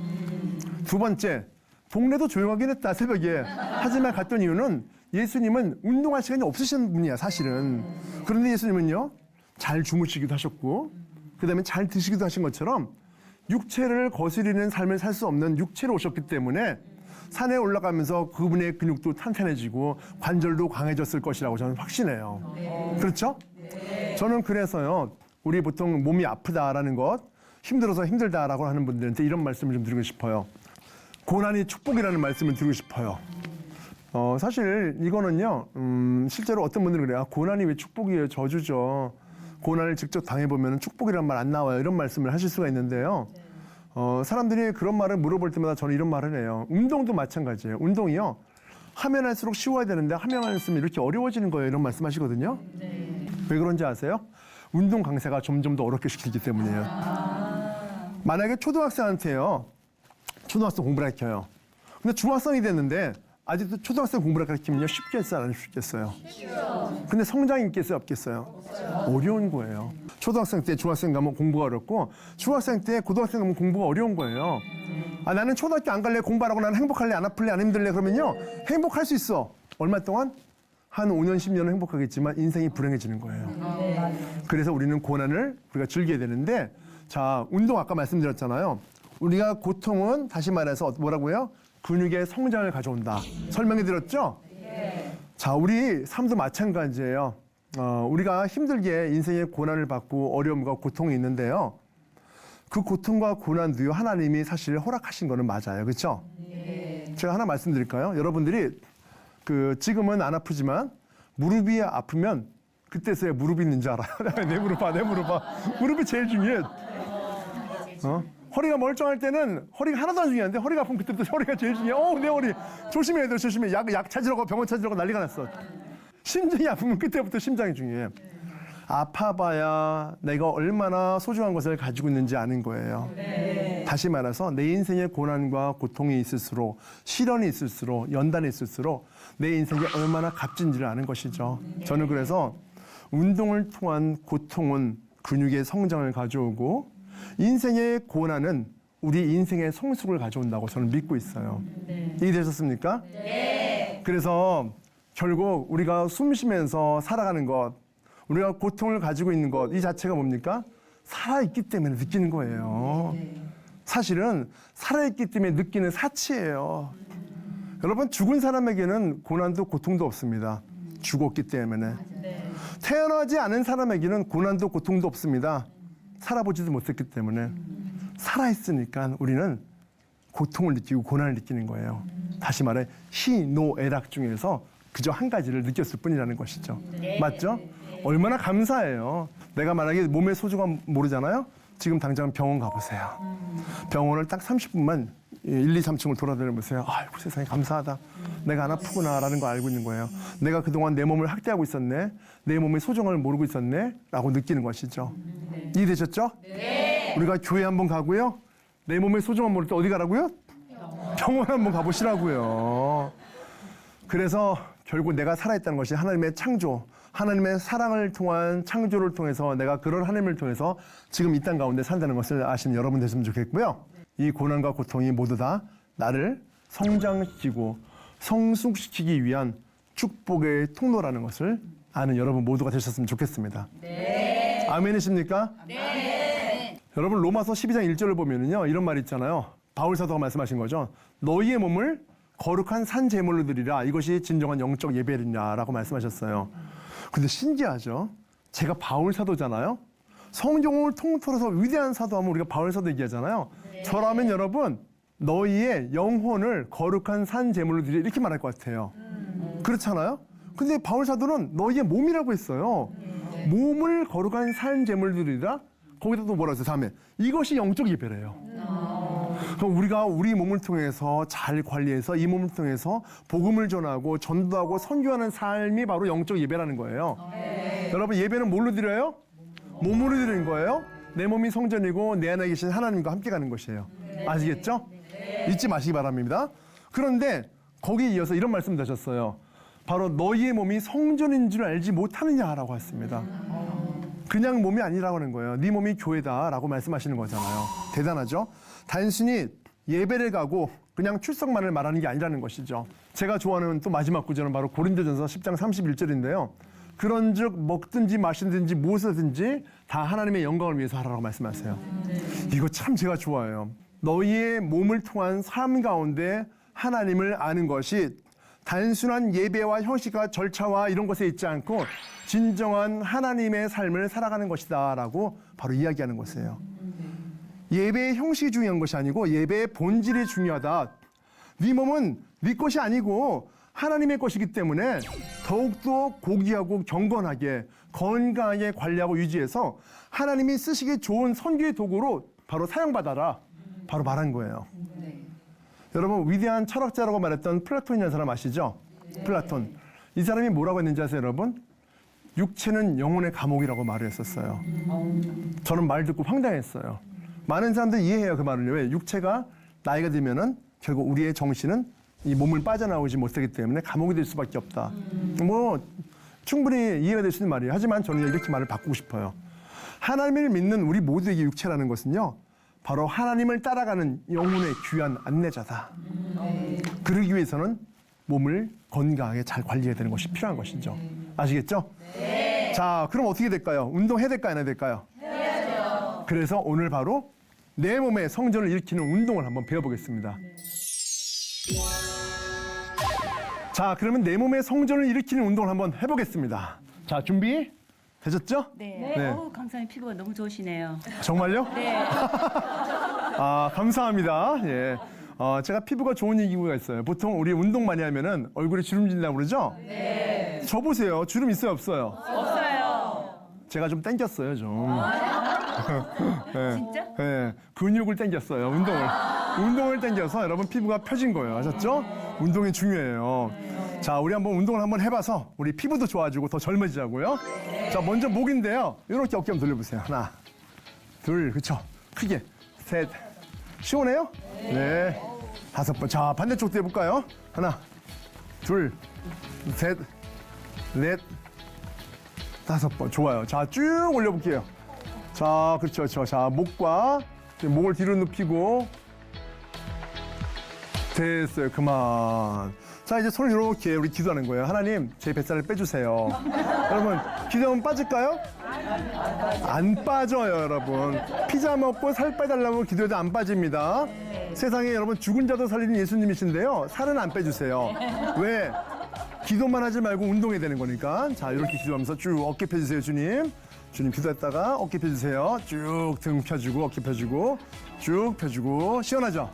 두 번째, 동네도 조용하긴 했다, 새벽에. 하지만 갔던 이유는 예수님은 운동할 시간이 없으신 분이야, 사실은. 그런데 예수님은요, 잘 주무시기도 하셨고, 그 다음에 잘 드시기도 하신 것처럼 육체를 거스리는 삶을 살 수 없는 육체로 오셨기 때문에 산에 올라가면서 그분의 근육도 탄탄해지고 관절도 강해졌을 것이라고 저는 확신해요. 그렇죠? 저는 그래서요, 우리 보통 몸이 아프다라는 것, 힘들어서 힘들다라고 하는 분들한테 이런 말씀을 좀 드리고 싶어요. 고난이 축복이라는 말씀을 드리고 싶어요. 사실 이거는요, 실제로 어떤 분들은 그래요. 고난이 왜 축복이에요? 저주죠. 고난을 직접 당해보면 축복이라는 말 안 나와요. 이런 말씀을 하실 수가 있는데요. 사람들이 그런 말을 물어볼 때마다 저는 이런 말을 해요. 운동도 마찬가지예요. 운동이요, 하면 할수록 쉬워야 되는데 하면 할수록 이렇게 어려워지는 거예요. 이런 말씀 하시거든요. 왜 그런지 아세요? 운동 강사가 점점 더 어렵게 시키기 때문이에요. 만약에 초등학생한테요, 초등학생 공부를 가르쳐요. 근데 중학생이 됐는데 아직도 초등학생 공부를 가르치면요, 쉽게 했어요, 안 쉽겠어요? 근데 성장이 있겠어요, 없겠어요? 어려운 거예요. 초등학생 때 중학생 가면 공부가 어렵고 중학생 때 고등학생 가면 공부가 어려운 거예요. 나는 초등학교 안 갈래, 공부 안 하고 나는 행복할래, 안 아플래, 안 힘들래, 그러면요, 행복할 수 있어. 얼마 동안? 한 5년, 10년은 행복하겠지만 인생이 불행해지는 거예요. 그래서 우리는 고난을 우리가 즐겨야 되는데, 자, 운동 아까 말씀드렸잖아요. 우리가 고통은 다시 말해서 뭐라고요? 근육의 성장을 가져온다. 설명해 드렸죠? 자, 우리 삶도 마찬가지예요. 우리가 힘들게 인생의 고난을 받고 어려움과 고통이 있는데요. 그 고통과 고난도요 하나님이 사실 허락하신 거는 맞아요. 그렇죠? 제가 하나 말씀드릴까요? 여러분들이 지금은 안 아프지만 무릎이 아프면 그때서야 무릎이 있는 줄 알아요. 내 무릎 봐. 무릎이 제일 중요해. 허리가 멀쩡할 때는 허리가 하나도 안 중요한데 허리가 아프면 그때부터 허리가 제일 중요해. 내 허리. 조심해야 돼, 조심해. 약 찾으러 가, 병원 찾으러 가 난리가 났어. 심장이 아프면 그때부터 심장이 중요해. 아파봐야 내가 얼마나 소중한 것을 가지고 있는지 아는 거예요. 다시 말해서 내 인생에 고난과 고통이 있을수록, 시련이 있을수록, 연단이 있을수록 내 인생이 얼마나 값진지를 아는 것이죠. 저는 그래서 운동을 통한 고통은 근육의 성장을 가져오고 인생의 고난은 우리 인생의 성숙을 가져온다고 저는 믿고 있어요. 이해되셨습니까? 네. 그래서 결국 우리가 숨 쉬면서 살아가는 것, 우리가 고통을 가지고 있는 것, 이 자체가 뭡니까? 살아있기 때문에 느끼는 거예요. 사실은 살아있기 때문에 느끼는 사치예요. 여러분, 죽은 사람에게는 고난도 고통도 없습니다. 죽었기 때문에. 태어나지 않은 사람에게는 고난도 고통도 없습니다. 살아보지도 못했기 때문에. 살아있으니까 우리는 고통을 느끼고 고난을 느끼는 거예요. 다시 말해 희노애락 중에서 그저 한 가지를 느꼈을 뿐이라는 것이죠. 맞죠? 얼마나 감사해요. 내가 만약에 몸의 소중함 모르잖아요? 지금 당장 병원 가보세요. 병원을 딱 30분만 1, 2, 3층을 돌아다녀보세요. 아이고 세상에 감사하다. 내가 안 아프구나라는 걸 알고 있는 거예요. 내가 그동안 내 몸을 학대하고 있었네. 내 몸의 소중함을 모르고 있었네. 라고 느끼는 것이죠. 이해되셨죠? 네. 우리가 교회 한번 가고요. 내 몸의 소중함 모를 때 어디 가라고요? 병원 한번 가보시라고요. 그래서 결국 내가 살아있다는 것이 하나님의 창조, 하나님의 사랑을 통한 창조를 통해서 내가 그런 하나님을 통해서 지금 이 땅 가운데 산다는 것을 아시는 여러분 되시면 좋겠고요. 이 고난과 고통이 모두 다 나를 성장시키고 성숙시키기 위한 축복의 통로라는 것을 아는 여러분 모두가 되셨으면 좋겠습니다. 네. 아멘이십니까? 네. 여러분 로마서 12장 1절을 보면은요 이런 말이 있잖아요. 바울 사도가 말씀하신 거죠. 너희의 몸을 거룩한 산 제물로 드리라. 이것이 진정한 영적 예배이냐라고 말씀하셨어요. 근데 신기하죠. 제가 바울 사도잖아요. 성경을 통틀어서 위대한 사도하면 우리가 바울 사도 얘기하잖아요. 네. 저라면 여러분 너희의 영혼을 거룩한 산 제물로 드리라 이렇게 말할 것 같아요. 그렇잖아요. 근데 바울 사도는 너희의 몸이라고 했어요. 몸을 거룩한 산 제물로 드리라. 거기다 또 뭐라 했어요? 다음에 이것이 영적 예배래요. 그럼 우리가 우리 몸을 통해서 잘 관리해서 이 몸을 통해서 복음을 전하고 전도하고 선교하는 삶이 바로 영적 예배라는 거예요. 여러분 예배는 뭘로 드려요? 몸으로 드리는 거예요. 내 몸이 성전이고 내 안에 계신 하나님과 함께 가는 것이에요. 아시겠죠? 잊지 마시기 바랍니다. 그런데 거기에 이어서 이런 말씀을 하셨어요. 바로 너희의 몸이 성전인 줄 알지 못하느냐라고 했습니다. 그냥 몸이 아니라고 하는 거예요. 네 몸이 교회다라고 말씀하시는 거잖아요. 대단하죠? 단순히 예배를 가고 그냥 출석만을 말하는 게 아니라는 것이죠. 제가 좋아하는 또 마지막 구절은 바로 고린도전서 10장 31절인데요. 그런즉 먹든지 마시든지 무엇이든지 다 하나님의 영광을 위해서 하라고 말씀하세요. 이거 참 제가 좋아해요. 너희의 몸을 통한 삶 가운데 하나님을 아는 것이 단순한 예배와 형식과 절차와 이런 것에 있지 않고 진정한 하나님의 삶을 살아가는 것이다 라고 바로 이야기하는 것이에요. 예배의 형식이 중요한 것이 아니고 예배의 본질이 중요하다. 네 몸은 네 것이 아니고 하나님의 것이기 때문에 더욱더 고귀하고 경건하게 건강하게 관리하고 유지해서 하나님이 쓰시기 좋은 선교의 도구로 바로 사용받아라. 바로 말한 거예요. 여러분 위대한 철학자라고 말했던 플라톤이라는 사람 아시죠? 플라톤. 이 사람이 뭐라고 했는지 아세요 여러분? 육체는 영혼의 감옥이라고 말을 했었어요. 저는 말 듣고 황당했어요. 많은 사람들이 이해해요 그 말을. 왜? 육체가 나이가 들면은 결국 우리의 정신은 이 몸을 빠져나오지 못하기 때문에 감옥이 될 수밖에 없다. 뭐 충분히 이해가 될 수 있는 말이에요. 하지만 저는 이렇게 말을 바꾸고 싶어요. 하나님을 믿는 우리 모두에게 육체라는 것은요. 바로 하나님을 따라가는 영혼의 귀한 안내자다. 그러기 위해서는 몸을 건강하게 잘 관리해야 되는 것이 필요한 것이죠. 아시겠죠? 네. 자, 그럼 어떻게 될까요? 운동해야 될까요? 안 해야 될까요? 해야죠. 그래서 오늘 바로 내 몸의 성전을 일으키는 운동을 한번 배워보겠습니다. 자, 그러면 내 몸의 성전을 일으키는 운동을 한번 해보겠습니다. 자, 준비, 되셨죠? 네. 네. 어우, 강사님 피부가 너무 좋으시네요. 정말요? 네. 아, 감사합니다. 예. 제가 피부가 좋은 이유가 있어요. 보통 우리 운동 많이 하면은 얼굴에 주름진다고 그러죠? 네. 저 보세요. 주름 있어요, 없어요? 없어요. 제가 좀 땡겼어요, 좀. 네. 진짜? 네. 근육을 땡겼어요, 운동을. 운동을 땡겨서 여러분 피부가 펴진 거예요. 아셨죠? 운동이 중요해요. 자, 우리 한번 운동을 한번 해봐서 우리 피부도 좋아지고 더 젊어지자고요. 자, 먼저 목인데요. 이렇게 어깨 한번 돌려보세요. 하나, 둘, 그쵸? 크게. 셋. 시원해요? 네. 다섯 번. 자, 반대쪽도 해볼까요? 하나, 둘, 셋, 넷, 다섯 번. 좋아요. 자, 쭉 올려볼게요. 자, 그렇죠. 자, 목과 목을 뒤로 눕히고. 됐어요. 그만. 자, 이제 손을 이렇게 우리 기도하는 거예요. 하나님, 제 뱃살을 빼주세요. 여러분, 기도하면 빠질까요? 안 빠져요, 여러분. 피자 먹고 살 빼달라고 기도해도 안 빠집니다. 세상에 여러분 죽은 자도 살리는 예수님이신데요. 살은 안 빼주세요. 왜? 기도만 하지 말고 운동해야 되는 거니까. 자, 이렇게 기도하면서 쭉 어깨 펴주세요, 주님. 주님 기도했다가 어깨 펴주세요. 쭉 등 펴주고 어깨 펴주고 쭉 펴주고. 시원하죠?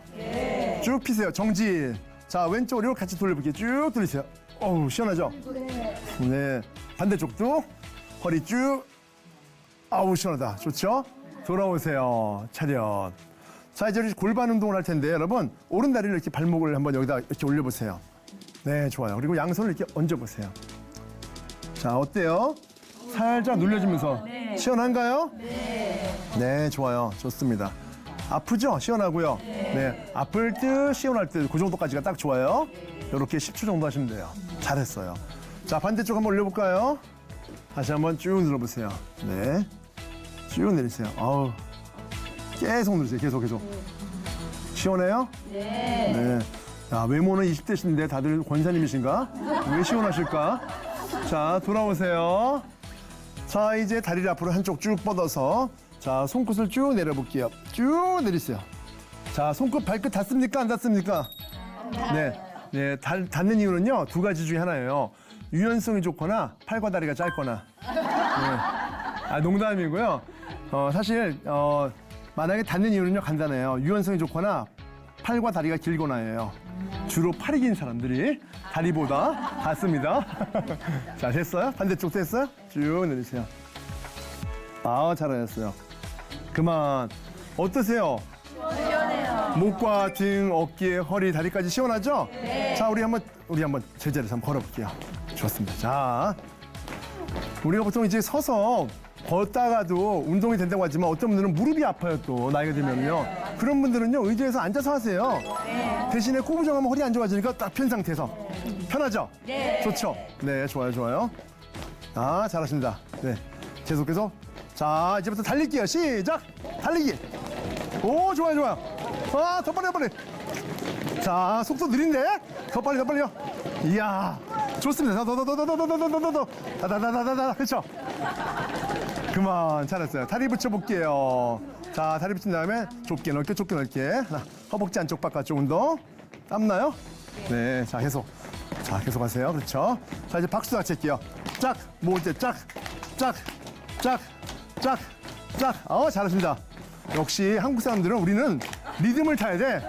쭉 피세요. 정지. 자, 왼쪽으로 같이 돌려볼게요. 쭉 돌리세요. 어우, 시원하죠? 네. 반대쪽도 허리 쭉. 아우, 시원하다. 좋죠? 돌아오세요. 차렷. 자, 이제 우리 골반 운동을 할 텐데 여러분 오른 다리를 이렇게 발목을 한번 여기다 이렇게 올려보세요. 네, 좋아요. 그리고 양손을 이렇게 얹어보세요. 자, 어때요? 살짝 눌려주면서. 시원한가요? 네, 좋아요. 좋습니다. 아프죠? 시원하고요. 네, 아플 듯 시원할 듯 그 정도까지가 딱 좋아요. 이렇게 10초 정도 하시면 돼요. 잘했어요. 자, 반대쪽 한번 올려볼까요? 다시 한번 쭉 눌러보세요. 네, 쭉 내리세요. 아우, 계속 누르세요. 계속. 시원해요? 네. 야, 외모는 20대신데 다들 권사님이신가? 왜 시원하실까? 자, 돌아오세요. 자, 이제 다리를 앞으로 한쪽 쭉 뻗어서 자, 손끝을 쭉 내려볼게요. 쭉 내리세요. 자, 손끝 발끝 닿습니까? 안 닿습니까? 네, 닿는 이유는요, 두 가지 중에 하나예요. 유연성이 좋거나 팔과 다리가 짧거나. 네. 아, 농담이고요. 사실 만약에 닿는 이유는요, 간단해요. 유연성이 좋거나 팔과 다리가 길거나예요. 주로 팔이 긴 사람들이 다리보다 닿습니다. 자, 됐어요? 반대쪽 됐어요? 쭉 내리세요. 아, 잘하셨어요. 그만. 어떠세요? 시원해요. 목과 등, 어깨, 허리, 다리까지 시원하죠? 네. 자, 우리 한번 제자리에서 한번 걸어볼게요. 좋습니다. 자, 우리가 보통 이제 서서 걷다가도 운동이 된다고 하지만 어떤 분들은 무릎이 아파요, 또 나이가 들면요. 그런 분들은요, 의자에서 앉아서 하세요. 대신에 꼬부정하면 허리 안 좋아지니까 딱 편 상태에서. 편하죠? 네. 좋죠? 네, 좋아요. 아, 잘하십니다. 네, 계속해서. 자, 이제부터 달릴게요. 시작! 달리기! 오, 좋아요. 아, 더 빨리. 자, 속도 느린데? 더 빨리요. 이야, 좋습니다. 더. 다다다다다다. 그렇죠? 그만, 잘했어요. 다리 붙여볼게요. 자, 다리 붙인 다음에 좁게 넓게. 하나, 허벅지 안쪽 바깥쪽 운동. 땀나요? 네, 자, 계속 하세요. 그렇죠? 자, 이제 박수 같이 할게요. 짝, 모을 때 짝. 잘하십니다. 역시 한국 사람들은 우리는 리듬을 타야 돼.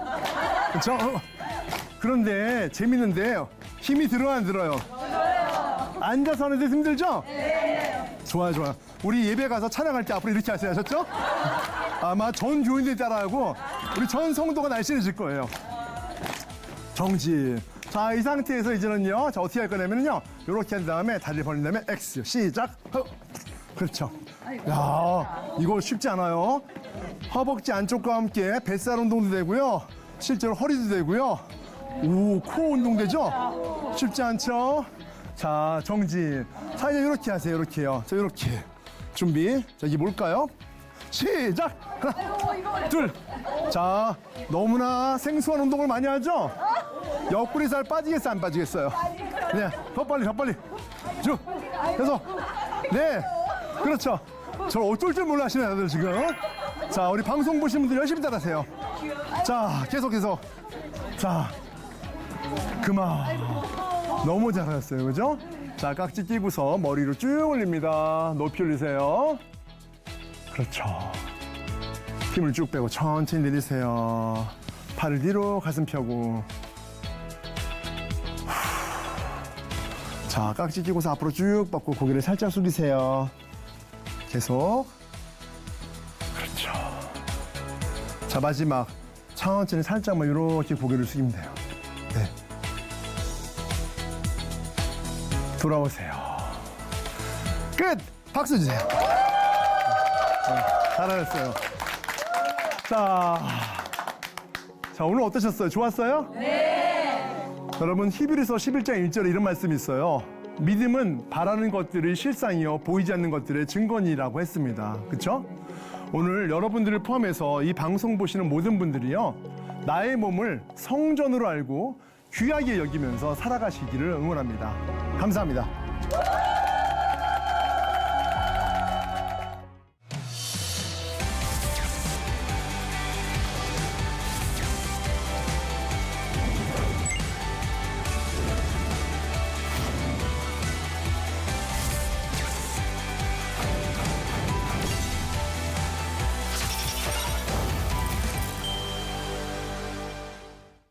그렇죠? 그런데 재밌는데 힘이 들어요, 안 들어요? 앉아서 하는데 힘들죠? 네. 좋아요. 우리 예배 가서 찬양할 때 앞으로 이렇게 하세요. 아셨죠? 아마 전 교인들이 따라하고 우리 전 성도가 날씬해질 거예요. 정지. 자, 이 상태에서 이제는요. 자, 어떻게 할 거냐면요. 이렇게 한 다음에 다리를 벌린 다음에 X. 시작. 그렇죠. 야, 이거 쉽지 않아요. 허벅지 안쪽과 함께 뱃살 운동도 되고요. 실제로 허리도 되고요. 오, 코어 운동 되죠? 쉽지 않죠? 자, 정지. 자, 이제 이렇게 하세요. 이렇게요. 자, 이렇게. 준비. 자, 이게 뭘까요? 시작! 하나, 둘. 자, 너무나 생소한 운동을 많이 하죠? 옆구리 살 빠지겠어요? 안 빠지겠어요? 네, 더 빨리. 쭉. 계속. 네, 그렇죠. 저 어쩔 줄 몰라 하시네, 다들 지금. 자, 우리 방송 보시는 분들 열심히 따라하세요. 자, 계속. 자, 그만. 너무 잘하셨어요, 그죠? 자, 깍지 끼고서 머리로 쭉 올립니다. 높이 올리세요. 그렇죠. 힘을 쭉 빼고 천천히 내리세요. 팔을 뒤로 가슴 펴고. 자, 깍지 끼고서 앞으로 쭉 뻗고 고개를 살짝 숙이세요. 계속. 그렇죠. 자, 마지막. 천천히 살짝만 이렇게 고개를 숙이면 돼요. 네. 돌아오세요. 끝! 박수 주세요. 잘하셨어요. 자, 오늘 어떠셨어요? 좋았어요? 네. 여러분, 히브리서 11장 1절에 이런 말씀이 있어요. 믿음은 바라는 것들의 실상이요 보이지 않는 것들의 증거니라고 했습니다. 그렇죠? 오늘 여러분들을 포함해서 이 방송 보시는 모든 분들이요, 나의 몸을 성전으로 알고 귀하게 여기면서 살아가시기를 응원합니다. 감사합니다.